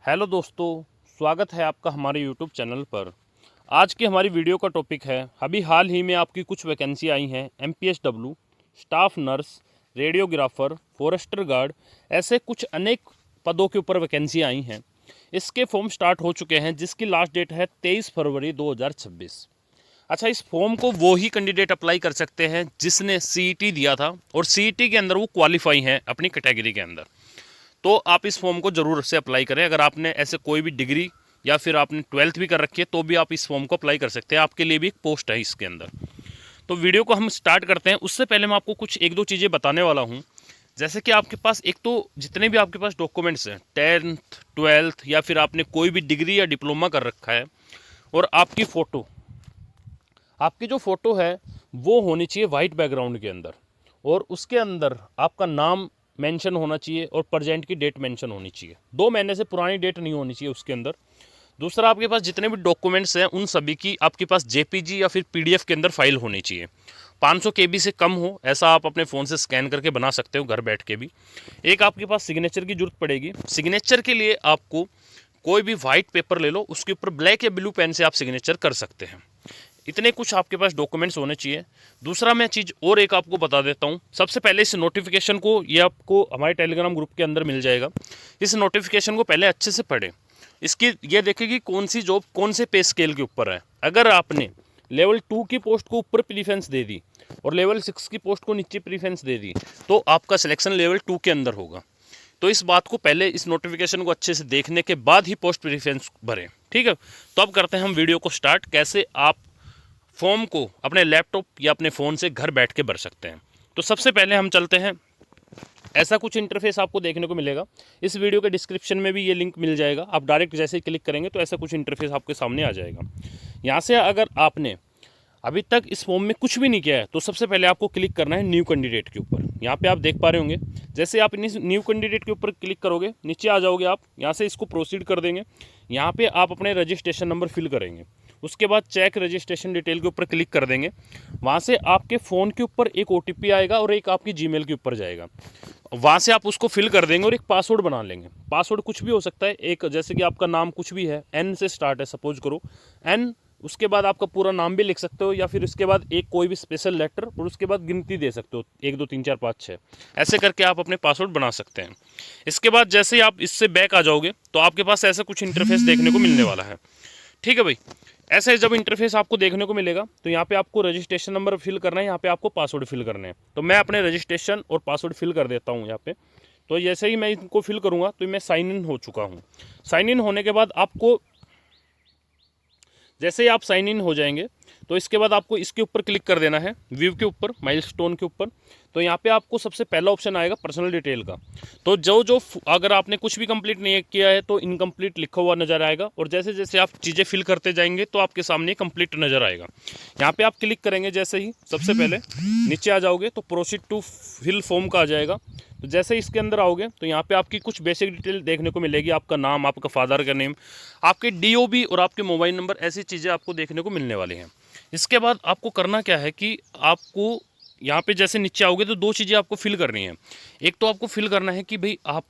Hello दोस्तों, स्वागत है आपका हमारे यूट्यूब चैनल पर। आज की हमारी वीडियो का टॉपिक है, अभी हाल ही में आपकी कुछ वैकेंसी आई हैं MPSW, staff nurse, radiographer, forester guard, ऐसे कुछ अनेक पदों के ऊपर वैकेंसी आई हैं। इसके फॉर्म स्टार्ट हो चुके हैं जिसकी लास्ट डेट है 23 फरवरी 2026। अच्छा, इस फॉर्म को वो ही कैंडिडेट अप्लाई कर सकते हैं जिसने सीईटी दिया था और सीईटी के अंदर वो क्वालिफाई हैं अपनी कैटेगरी के अंदर। तो आप इस फॉर्म को ज़रूर से अप्लाई करें। अगर आपने ऐसे कोई भी डिग्री या फिर आपने 12th भी कर रखी है तो भी आप इस फॉर्म को अप्लाई कर सकते हैं। आपके लिए भी एक पोस्ट है इसके अंदर। तो वीडियो को हम स्टार्ट करते हैं। उससे पहले मैं आपको कुछ एक दो चीज़ें बताने वाला हूँ। जैसे कि आपके पास एक तो जितने भी आपके पास डॉक्यूमेंट्स हैं, 10th 12th या फिर आपने कोई भी डिग्री या डिप्लोमा कर रखा है, और आपकी फ़ोटो, आपकी जो फ़ोटो है वो होनी चाहिए वाइट बैकग्राउंड के अंदर, और उसके अंदर आपका नाम मेंशन होना चाहिए और प्रेजेंट की डेट मेंशन होनी चाहिए। 2 महीने से पुरानी डेट नहीं होनी चाहिए उसके अंदर। दूसरा, आपके पास जितने भी डॉक्यूमेंट्स हैं उन सभी की आपके पास जेपीजी या फिर पीडीएफ के अंदर फाइल होनी चाहिए। 500 केबी से कम हो ऐसा आप अपने फ़ोन से स्कैन करके बना सकते हो घर बैठ के भी। एक आपके पास सिग्नेचर की जरूरत पड़ेगी। सिग्नेचर के लिए आपको कोई भी वाइट पेपर ले लो, उसके ऊपर ब्लैक या ब्लू पेन से आप सिग्नेचर कर सकते हैं। इतने कुछ आपके पास डॉक्यूमेंट्स होने चाहिए। दूसरा, मैं चीज़ और एक आपको बता देता हूँ। सबसे पहले इस नोटिफिकेशन को, ये आपको हमारे टेलीग्राम ग्रुप के अंदर मिल जाएगा। इस नोटिफिकेशन को पहले अच्छे से पढ़ें। इसकी ये देखें कि कौन सी जॉब कौन से पे स्केल के ऊपर है। अगर आपने लेवल 2 की पोस्ट को ऊपर प्रीफरेंस दे दी और लेवल 6 की पोस्ट को नीचे प्रीफरेंस दे दी तो आपका सिलेक्शन लेवल 2 के अंदर होगा। तो इस बात को पहले, इस नोटिफिकेशन को अच्छे से देखने के बाद ही पोस्ट प्रीफरेंस भरें, ठीक है। तो अब करते हैं हम वीडियो को स्टार्ट, कैसे आप फॉर्म को अपने लैपटॉप या अपने फ़ोन से घर बैठ के भर सकते हैं। तो सबसे पहले हम चलते हैं। ऐसा कुछ इंटरफेस आपको देखने को मिलेगा। इस वीडियो के डिस्क्रिप्शन में भी ये लिंक मिल जाएगा। आप डायरेक्ट जैसे ही क्लिक करेंगे तो ऐसा कुछ इंटरफेस आपके सामने आ जाएगा। यहाँ से अगर आपने अभी तक इस फॉर्म में कुछ भी नहीं किया है तो सबसे पहले आपको क्लिक करना है न्यू कैंडिडेट के ऊपर। यहाँ पे आप देख पा रहे होंगे, जैसे आप न्यू कैंडिडेट के ऊपर क्लिक करोगे नीचे आ जाओगे आप। यहाँ से इसको प्रोसीड कर देंगे। यहाँ पे आप अपने रजिस्ट्रेशन नंबर फिल करेंगे। उसके बाद चेक रजिस्ट्रेशन डिटेल के ऊपर क्लिक कर देंगे। वहाँ से आपके फ़ोन के ऊपर एक ओटीपी आएगा और एक आपकी जीमेल के ऊपर जाएगा। वहाँ से आप उसको फिल कर देंगे और एक पासवर्ड बना लेंगे। पासवर्ड कुछ भी हो सकता है, एक जैसे कि आपका नाम कुछ भी है, एन से स्टार्ट है सपोज करो, एन, उसके बाद आपका पूरा नाम भी लिख सकते हो, या फिर उसके बाद एक कोई भी स्पेशल लेटर और उसके बाद गिनती दे सकते हो, 1 2 3 4 5 6, ऐसे करके आप अपने पासवर्ड बना सकते हैं। इसके बाद जैसे ही आप इससे बैक आ जाओगे तो आपके पास ऐसा कुछ इंटरफेस देखने को मिलने वाला है, ठीक है भाई। ऐसे जब इंटरफेस आपको देखने को मिलेगा तो यहाँ पे आपको रजिस्ट्रेशन नंबर फिल करना है, यहाँ पे आपको पासवर्ड फिल करना है। तो मैं अपने रजिस्ट्रेशन और पासवर्ड फिल कर देता हूँ यहाँ पे। तो जैसे ही मैं इनको फिल करूँगा तो मैं साइन इन हो चुका हूँ। साइन इन होने के बाद आपको, जैसे ही आप साइन इन हो जाएंगे तो इसके बाद आपको इसके ऊपर क्लिक कर देना है, व्यू के ऊपर, माइलस्टोन के ऊपर। तो यहाँ पे आपको सबसे पहला ऑप्शन आएगा पर्सनल डिटेल का। तो जो अगर आपने कुछ भी कंप्लीट नहीं किया है तो इनकम्प्लीट लिखा हुआ नजर आएगा, और जैसे जैसे आप चीज़ें फिल करते जाएंगे तो आपके सामने कंप्लीट नजर आएगा। यहाँ पे आप क्लिक करेंगे, जैसे ही सबसे पहले नीचे आ जाओगे तो प्रोसीड टू फिल फॉर्म का आ जाएगा। तो जैसे ही इसके अंदर आओगे तो यहाँ पे आपकी कुछ बेसिक डिटेल देखने को मिलेगी। आपका नाम, आपका फादर का नेम, आपके डीओबी और आपके मोबाइल नंबर, ऐसी चीज़ें आपको देखने को मिलने वाली हैं। इसके बाद आपको करना क्या है कि आपको यहाँ पे जैसे नीचे आओगे तो 2 चीज़ें आपको फिल करनी है। एक तो आपको फिल करना है कि भाई आप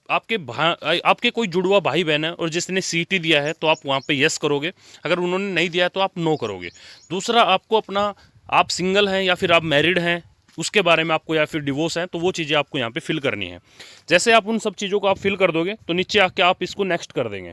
आपके कोई जुड़वा भाई बहन है और जिसने सीटी दिया है तो आप वहाँ पे यस करोगे। अगर उन्होंने नहीं दिया है तो आप नो करोगे। दूसरा, आपको अपना, आप सिंगल हैं या फिर आप मैरिड हैं उसके बारे में आपको, या फिर डिवोर्स हैं, तो वो चीज़ें आपको यहाँ पे फिल करनी है। जैसे आप उन सब चीज़ों को आप फिल कर दोगे तो नीचे आके आप इसको नेक्स्ट कर देंगे,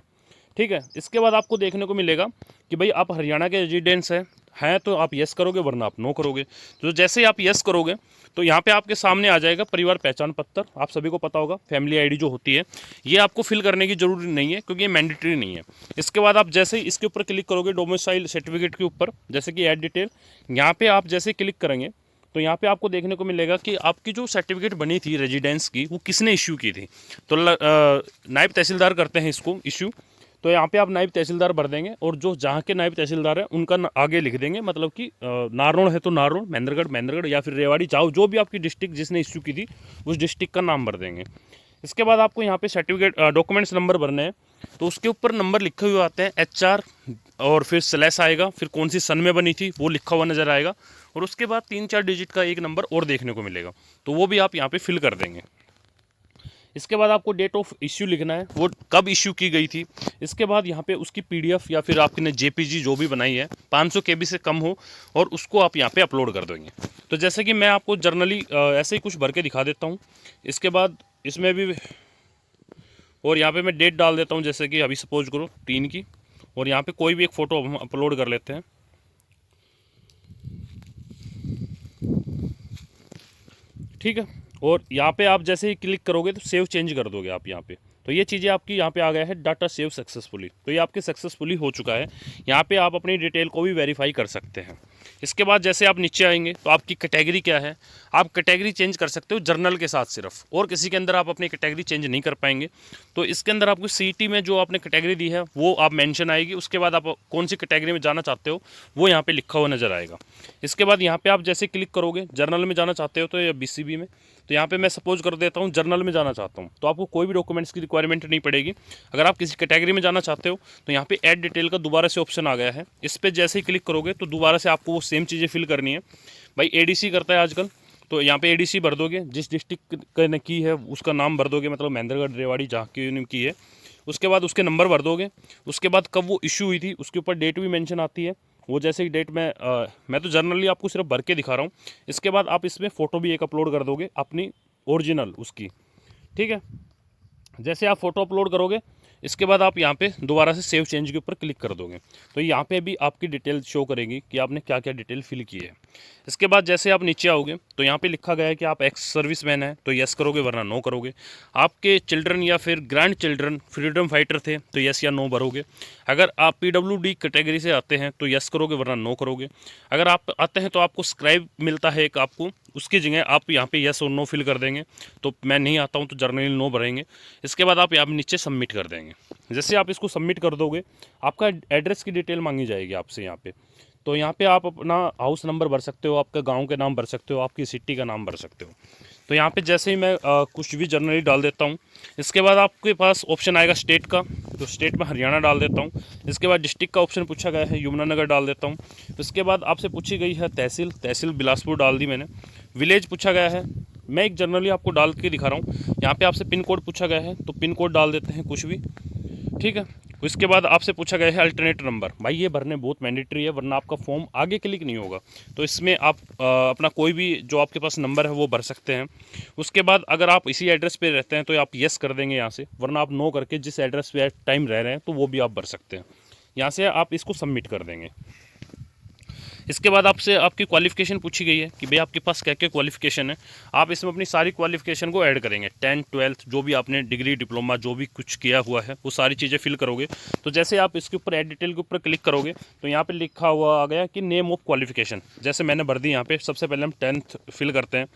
ठीक है। इसके बाद आपको देखने को मिलेगा कि भाई आप हरियाणा के रेजिडेंट्स हैं तो आप यस करोगे, वरना आप नो करोगे। तो जैसे ही आप यस करोगे तो यहाँ पे आपके सामने आ जाएगा परिवार पहचान पत्र। आप सभी को पता होगा फैमिली आईडी जो होती है, ये आपको फिल करने की जरूरी नहीं है क्योंकि ये मैंडेटरी नहीं है। इसके बाद आप जैसे ही इसके ऊपर क्लिक करोगे डोमिसाइल सर्टिफिकेट के ऊपर, जैसे कि ऐड डिटेल, यहाँ पे आप जैसे क्लिक करेंगे तो यहाँ पे आपको देखने को मिलेगा कि आपकी जो सर्टिफिकेट बनी थी रेजिडेंस की वो किसने इश्यू की थी। तो नायब तहसीलदार करते हैं इसको इश्यू। तो यहाँ पे आप नायब तहसीलदार भर देंगे, और जो जहाँ के नायब तहसीलदार हैं उनका आगे लिख देंगे, मतलब कि नारनौल है तो नारनौल, महेंद्रगढ़ या फिर रेवाड़ी, चाहो जो भी आपकी डिस्ट्रिक्ट जिसने इश्यू की थी उस डिस्ट्रिक्ट का नाम भर देंगे। इसके बाद आपको यहाँ पे सर्टिफिकेट डॉक्यूमेंट्स नंबर भरने हैं। तो उसके ऊपर नंबर लिखे हुए आते हैं HR, और फिर स्लैश आएगा, फिर कौन सी सन में बनी थी वो लिखा हुआ नज़र आएगा, और उसके बाद 3 4 डिजिट का एक नंबर और देखने को मिलेगा। तो वो भी आप यहाँ पे फिल कर देंगे। इसके बाद आपको डेट ऑफ इश्यू लिखना है, वो कब इश्यू की गई थी। इसके बाद यहाँ पे उसकी PDF या फिर आपने JPG जो भी बनाई है 500 KB से कम हो, और उसको आप यहाँ पे अपलोड कर देंगे। तो जैसे कि मैं आपको जर्नली ऐसे ही कुछ भर के दिखा देता हूँ। इसके बाद इसमें भी, और यहाँ पे मैं डेट डाल देता हूँ, जैसे कि अभी सपोज करो 3 की, और यहाँ पे कोई भी एक फ़ोटो हम अपलोड कर लेते हैं। ठीक है, और यहाँ पे आप जैसे ही क्लिक करोगे तो सेव चेंज कर दोगे आप यहाँ पे। तो ये चीज़ें आपकी यहाँ पे आ गया है डाटा सेव सक्सेसफुली। तो ये आपके सक्सेसफुली हो चुका है। यहाँ पे आप अपनी डिटेल को भी वेरीफाई कर सकते हैं। इसके बाद जैसे आप नीचे आएंगे तो आपकी कैटेगरी क्या है, आप कैटेगरी चेंज कर सकते हो जर्नल के साथ सिर्फ, और किसी के अंदर आप अपनी कैटेगरी चेंज नहीं कर पाएंगे। तो इसके अंदर आपको CET में जो आपने कैटेगरी दी है वो आप मेंशन आएगी। उसके बाद आप कौन सी कैटेगरी में जाना चाहते हो वो यहाँ पे लिखा हुआ नज़र आएगा। इसके बाद यहाँ पे आप जैसे क्लिक करोगे, जर्नल में जाना चाहते हो तो या BCB में, तो यहाँ पे मैं सपोज कर देता हूँ जर्नल में जाना चाहता हूँ, तो आपको कोई भी डॉक्यूमेंट्स की रिक्वायरमेंट नहीं पड़ेगी। अगर आप किसी कैटेगरी में जाना चाहते हो तो यहाँ पे ऐड डिटेल का दोबारा से ऑप्शन आ गया है। इस पर जैसे ही क्लिक करोगे तो दोबारा से आपको वो सेम चीज़ें फिल करनी है। भाई ADC करता है आजकल, तो यहाँ पे ADC भर दोगे, जिस डिस्ट्रिक्ट ने की है उसका नाम भर दोगे, मतलब महेंद्रगढ़ रेवाड़ी जहाँ की है। उसके बाद उसके नंबर भर दोगे। उसके बाद कब वो इशू हुई थी उसके ऊपर डेट भी मेंशन आती है। वो जैसे कि डेट मैं तो जनरली आपको सिर्फ भर के दिखा रहा हूँ। इसके बाद आप इसमें फ़ोटो भी एक अपलोड कर दोगे अपनी ओरिजिनल उसकी। ठीक है, जैसे आप फ़ोटो अपलोड करोगे इसके बाद आप यहाँ पे दोबारा से सेव चेंज के ऊपर क्लिक कर दोगे, तो यहाँ पे भी आपकी डिटेल शो करेगी कि आपने क्या क्या डिटेल फिल की है। इसके बाद जैसे आप नीचे आओगे तो यहाँ पे लिखा गया है कि आप एक्स सर्विस मैन है तो यस करोगे वरना नो करोगे। आपके चिल्ड्रन या फिर ग्रैंड चिल्ड्रन फ्रीडम फाइटर थे तो यस या नो भरोगे। अगर आप PWD कैटेगरी से आते हैं तो यस करोगे वरना नो करोगे। अगर आप आते हैं तो आपको स्क्राइब मिलता है एक आपको, उसकी जगह आप यहाँ पे यस और नो फिल कर देंगे। तो मैं नहीं आता हूँ तो जर्नली नो भरेंगे। इसके बाद आप यहाँ पे नीचे सबमिट कर देंगे। जैसे आप इसको सबमिट कर दोगे आपका एड्रेस की डिटेल मांगी जाएगी आपसे यहाँ पे। तो यहाँ पे आप अपना हाउस नंबर भर सकते हो, आपका गांव के नाम भर सकते हो, आपकी सिटी का नाम भर सकते हो। तो यहाँ पे जैसे ही मैं कुछ भी जनरली डाल देता हूँ। इसके बाद आपके पास ऑप्शन आएगा स्टेट का, तो स्टेट में हरियाणा डाल देता हूँ। इसके बाद डिस्ट्रिक्ट का ऑप्शन पूछा गया है, यमुनानगर डाल देता हूँ। इसके बाद आपसे पूछी गई है तहसील, तहसील बिलासपुर डाल दी मैंने। विलेज पूछा गया है, मैं एक जनरली आपको डाल के दिखा रहा हूँ। यहाँ पे आपसे पिन कोड पूछा गया है तो पिन कोड डाल देते हैं कुछ भी। ठीक है, उसके बाद आपसे पूछा गया है अल्टरनेट नंबर। भाई ये भरने बहुत मैंडेटरी है वरना आपका फॉर्म आगे क्लिक नहीं होगा। तो इसमें आप अपना कोई भी जो आपके पास नंबर है वो भर सकते हैं। उसके बाद अगर आप इसी एड्रेस पे रहते हैं तो आप यस कर देंगे यहाँ से, वरना आप नो करके जिस एड्रेस पे टाइम रह रहे हैं तो वो भी आप भर सकते हैं। यहाँ से आप इसको सबमिट कर देंगे। इसके बाद आपसे आपकी क्वालिफ़िकेशन पूछी गई है कि भाई आपके पास क्या क्या क्वालिफ़िकेशन है। आप इसमें अपनी सारी क्वालिफ़िकेशन को ऐड करेंगे, 10th 12th जो भी आपने डिग्री डिप्लोमा जो भी कुछ किया हुआ है वो सारी चीज़ें फिल करोगे। तो जैसे आप इसके ऊपर ऐड डिटेल के ऊपर क्लिक करोगे तो यहाँ पे लिखा हुआ आ गया कि नेम ऑफ क्वालिफ़िकेशन। जैसे मैंने भर दी यहाँ पे, सबसे पहले हम 10th फिल करते हैं।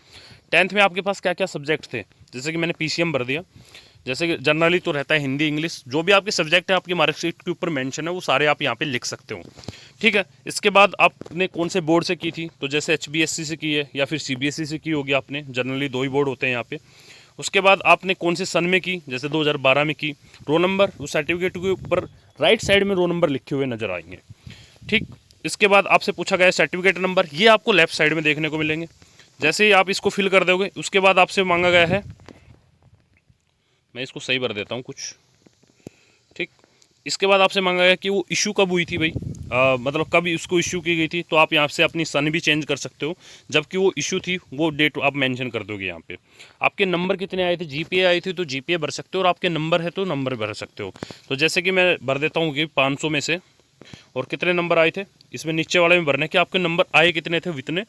10th में आपके पास क्या क्या सब्जेक्ट थे, जैसे कि मैंने PCM भर दिया। जैसे कि जनरली तो रहता है हिंदी इंग्लिश, जो भी आपके सब्जेक्ट है आपकी मार्कशीट के ऊपर मेंशन है वो सारे आप यहाँ पे लिख सकते हो। ठीक है, इसके बाद आपने कौन से बोर्ड से की थी, तो जैसे HBSC से की है या फिर CBSE से की होगी आपने, जनरली 2 ही बोर्ड होते हैं यहाँ पे। उसके बाद आपने कौन से सन में की, जैसे 2012 में की। रोल नंबर उस सर्टिफिकेट के ऊपर राइट साइड में रोल नंबर लिखे हुए नजर आएंगे। ठीक, इसके बाद आपसे पूछा गया सर्टिफिकेट नंबर, ये आपको लेफ्ट साइड में देखने को मिलेंगे। जैसे ही आप इसको फिल कर दोगे उसके बाद आपसे मांगा गया है, मैं इसको सही भर देता हूँ कुछ। ठीक, इसके बाद आपसे मांगा गया कि वो इशू कब हुई थी भाई, मतलब कब उसको इशू की गई थी। तो आप यहाँ से अपनी सन भी चेंज कर सकते हो, जबकि वो इशू थी वो डेट आप मेंशन कर दोगे यहाँ पे। आपके नंबर कितने आए थे, GPA आई थी तो GPA भर सकते हो, और आपके नंबर है तो नंबर भर सकते हो। तो जैसे कि मैं भर देता हूँ कि 500 में से, और कितने नंबर आए थे इसमें नीचे वाले में भरने के आपके नंबर आए कितने थे इतने,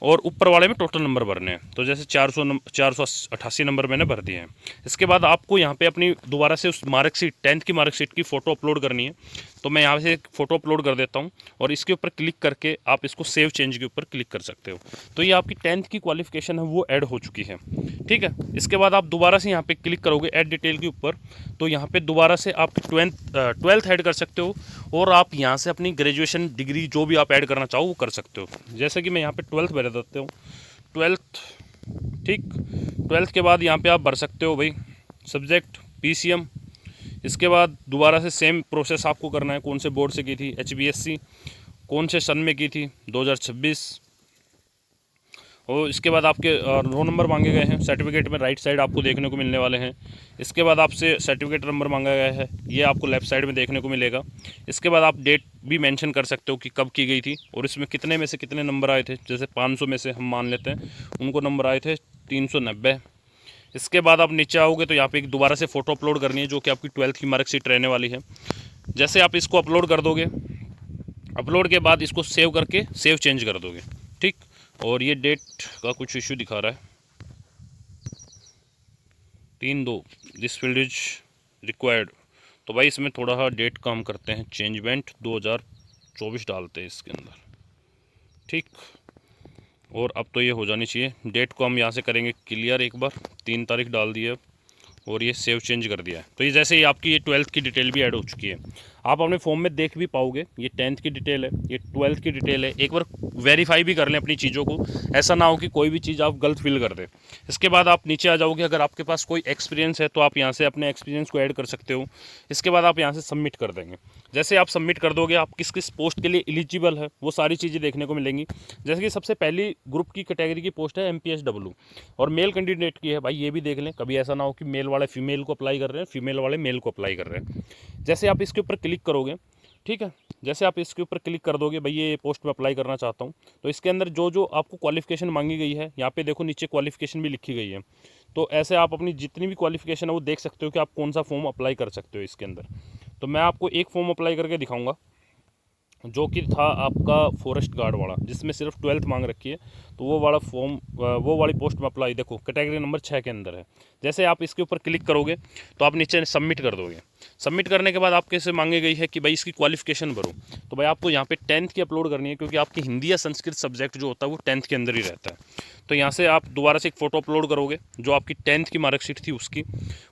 और ऊपर वाले में टोटल नंबर भरने हैं। तो जैसे 488 नंबर मैंने भर दिए हैं। इसके बाद आपको यहाँ पे अपनी दोबारा से उस मार्कशीट 10th की मार्कशीट की फ़ोटो अपलोड करनी है। तो मैं यहाँ से एक फ़ोटो अपलोड कर देता हूँ, और इसके ऊपर क्लिक करके आप इसको सेव चेंज के ऊपर क्लिक कर सकते हो। तो ये आपकी 10th की क्वालिफिकेशन है वो ऐड हो चुकी है। ठीक है, इसके बाद आप दोबारा से यहाँ पे क्लिक करोगे ऐड डिटेल के ऊपर, तो यहाँ पे दोबारा से आप 12th ऐड कर सकते हो, और आप यहाँ से अपनी ग्रेजुएशन डिग्री जो भी आप ऐड करना चाहो वो कर सकते हो। जैसे कि मैं यहाँ पे 12th भर देता हूँ, 12th। ठीक, 12th के बाद यहाँ पे आप भर सकते हो भाई सब्जेक्ट PCM। इसके बाद दोबारा से सेम प्रोसेस आपको करना है, कौन से बोर्ड से की थी, HBSC, कौन से सन में की थी, 2026। और इसके बाद आपके रोल नंबर मांगे गए हैं। सर्टिफिकेट में राइट साइड आपको देखने को मिलने वाले हैं। इसके बाद आपसे सर्टिफिकेट नंबर मांगा गया है, ये आपको लेफ़्ट साइड में देखने को मिलेगा। इसके बाद आप डेट भी मेंशन कर सकते हो कि कब की गई थी और इसमें कितने में से कितने नंबर आए थे। जैसे 500 में से हम मान लेते हैं उनको नंबर आए थे 390। इसके बाद आप नीचे आओगे तो यहाँ पे एक दोबारा से फ़ोटो अपलोड करनी है, जो कि आपकी 12th की मार्कशीट रहने वाली है। जैसे आप इसको अपलोड कर दोगे, अपलोड के बाद इसको सेव करके सेव चेंज कर दोगे, ठीक। और ये डेट का कुछ इशू दिखा रहा है, 3/2 दिस फील्ड इज रिक्वायर्ड। तो भाई इसमें थोड़ा डेट का हम करते हैं चेंजमेंट, 2024 डालते हैं इसके अंदर, ठीक। और अब तो ये हो जानी चाहिए। डेट को हम यहाँ से करेंगे क्लियर, एक बार 3 तारीख डाल दी है और ये सेव चेंज कर दिया है। तो ये जैसे ही आपकी ये 12th की डिटेल भी ऐड हो चुकी है। आप अपने फॉर्म में देख भी पाओगे, ये 10th की डिटेल है, ये 12th की डिटेल है। एक बार वेरीफाई भी कर लें अपनी चीज़ों को, ऐसा ना हो कि कोई भी चीज़ आप गलत फिल कर दें। इसके बाद आप नीचे आ जाओगे, अगर आपके पास कोई एक्सपीरियंस है तो आप यहाँ से अपने एक्सपीरियंस को ऐड कर सकते हो। इसके बाद आप यहाँ से सबमिट कर देंगे। जैसे आप सबमिट कर दोगे, आप किस किस पोस्ट के लिए एलिजिबल है वो सारी चीज़ें देखने को मिलेंगी। जैसे कि सबसे पहली ग्रुप की कैटेगरी की पोस्ट है MPSW और मेल कैंडिडेट की है। भाई ये भी देख लें, कभी ऐसा ना हो कि मेल वाले फीमेल को अप्लाई कर रहे हैं, फीमेल वाले मेल को अप्लाई कर रहे हैं। जैसे आप इसके ऊपर क्लिक करोगे, ठीक है, जैसे आप इसके ऊपर क्लिक कर दोगे, भाई ये पोस्ट में अप्लाई करना चाहता हूँ, तो इसके अंदर जो जो आपको क्वालिफिकेशन मांगी गई है, यहाँ पे देखो नीचे क्वालिफिकेशन भी लिखी गई है। तो ऐसे आप अपनी जितनी भी क्वालिफिकेशन है वो देख सकते हो कि आप कौन सा फॉर्म अप्लाई कर सकते हो इसके अंदर। तो मैं आपको एक फॉर्म अप्लाई करके दिखाऊंगा, जो कि था आपका फॉरेस्ट गार्ड वाला, जिसमें सिर्फ 12th मांग रखी है। तो वो वाला फॉर्म, वो वाली पोस्ट में अप्लाई, देखो कैटेगरी नंबर 6 के अंदर है। जैसे आप इसके ऊपर क्लिक करोगे तो आप नीचे सबमिट कर दोगे। सबमिट करने के बाद आपके से मांगी गई है कि भाई इसकी क्वालिफिकेशन भरो। तो भाई आपको यहाँ पे 10th की अपलोड करनी है, क्योंकि आपकी हिंदी या संस्कृत सब्जेक्ट जो होता है वो 10th के अंदर ही रहता है। तो यहाँ से आप दोबारा से एक फ़ोटो अपलोड करोगे जो आपकी 10th की मार्कशीट थी उसकी।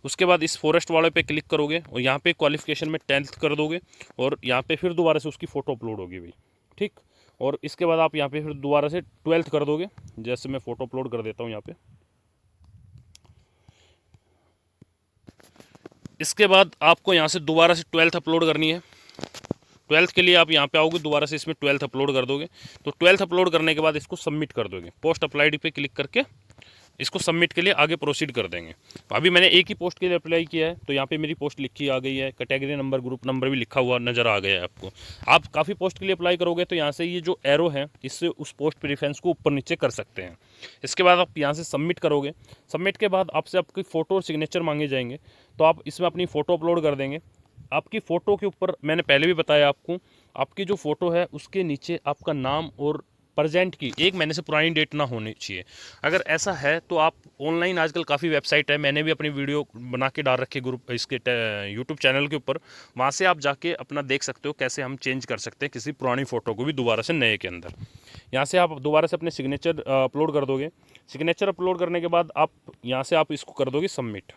उसके बाद इस फॉरेस्ट वाले पे क्लिक करोगे और यहाँ पे क्वालिफिकेशन में 10th कर दोगे और यहाँ पे फिर दोबारा से उसकी फ़ोटो अपलोड होगी भाई, ठीक। और इसके बाद आप यहाँ पे फिर दोबारा से 12th कर दोगे। जैसे मैं फ़ोटो अपलोड कर देता हूँ यहाँ पे। इसके बाद आपको यहाँ से दोबारा से 12th अपलोड करनी है। 12th के लिए आप यहाँ पे आओगे, दोबारा से इसमें 12th अपलोड कर दोगे। तो 12th अपलोड करने के बाद इसको सबमिट कर दोगे। पोस्ट अप्लाइड पे क्लिक करके इसको सबमिट के लिए आगे प्रोसीड कर देंगे। अभी मैंने एक ही पोस्ट के लिए अप्लाई किया है, तो यहाँ पे मेरी पोस्ट लिखी आ गई है, कैटेगरी नंबर ग्रुप नंबर भी लिखा हुआ नज़र आ गया है आपको। आप काफ़ी पोस्ट के लिए अप्लाई करोगे तो यहाँ से ये जो एरो है, इससे उस पोस्ट प्रेफरेंस को ऊपर नीचे कर सकते हैं। इसके बाद आप यहाँ से सबमिट करोगे। सबमिट के बाद आपसे आपकी फ़ोटो और सिग्नेचर मांगे जाएंगे, तो आप इसमें अपनी फ़ोटो अपलोड कर देंगे। आपकी फ़ोटो के ऊपर मैंने पहले भी बताया आपको, आपकी जो फ़ोटो है उसके नीचे आपका नाम और प्रेजेंट की 1 महीने से पुरानी डेट ना होनी चाहिए। अगर ऐसा है तो आप ऑनलाइन, आजकल काफ़ी वेबसाइट है, मैंने भी अपनी वीडियो बना के डाल रखी ग्रुप इसके यूट्यूब चैनल के ऊपर, वहाँ से आप जाके अपना देख सकते हो कैसे हम चेंज कर सकते हैं किसी पुरानी फ़ोटो को भी दोबारा से नए के अंदर। यहाँ से आप दोबारा से अपने सिग्नेचर अपलोड कर दोगे। सिग्नेचर अपलोड करने के बाद आप यहाँ से आप इसको कर दोगे सबमिट।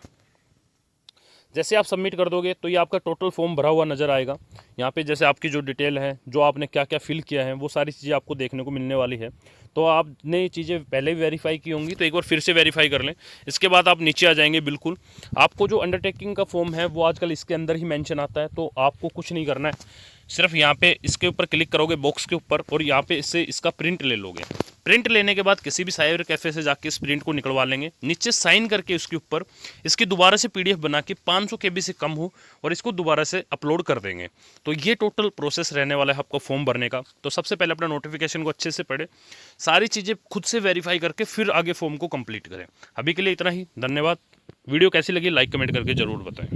जैसे आप सबमिट कर दोगे तो ये आपका टोटल फॉर्म भरा हुआ नज़र आएगा। यहाँ पे जैसे आपकी जो डिटेल है, जो आपने क्या क्या फिल किया है, वो सारी चीज़ें आपको देखने को मिलने वाली है। तो आपने ये चीज़ें पहले भी वेरीफाई की होंगी, तो एक बार फिर से वेरीफाई कर लें। इसके बाद आप नीचे आ जाएंगे। बिल्कुल आपको जो अंडरटेकिंग का फॉर्म है वो आजकल इसके अंदर ही मेंशन आता है, तो आपको कुछ नहीं करना है। सिर्फ यहाँ पे इसके ऊपर क्लिक करोगे बॉक्स के ऊपर और यहाँ पे इससे इसका प्रिंट ले लोगे। प्रिंट लेने के बाद किसी भी साइबर कैफ़े से जाके इस प्रिंट को निकलवा लेंगे। नीचे साइन करके उसके ऊपर इसकी दोबारा से PDF बना के 500 KB से कम हो और इसको दोबारा से अपलोड कर देंगे। तो ये टोटल प्रोसेस रहने वाला है आपको फॉर्म भरने का। तो सबसे पहले अपना नोटिफिकेशन को अच्छे से पढ़े, सारी चीज़ें खुद से वेरीफाई करके फिर आगे फॉर्म को कंप्लीट करें। अभी के लिए इतना ही, धन्यवाद। वीडियो कैसी लगी लाइक कमेंट करके ज़रूर बताएं।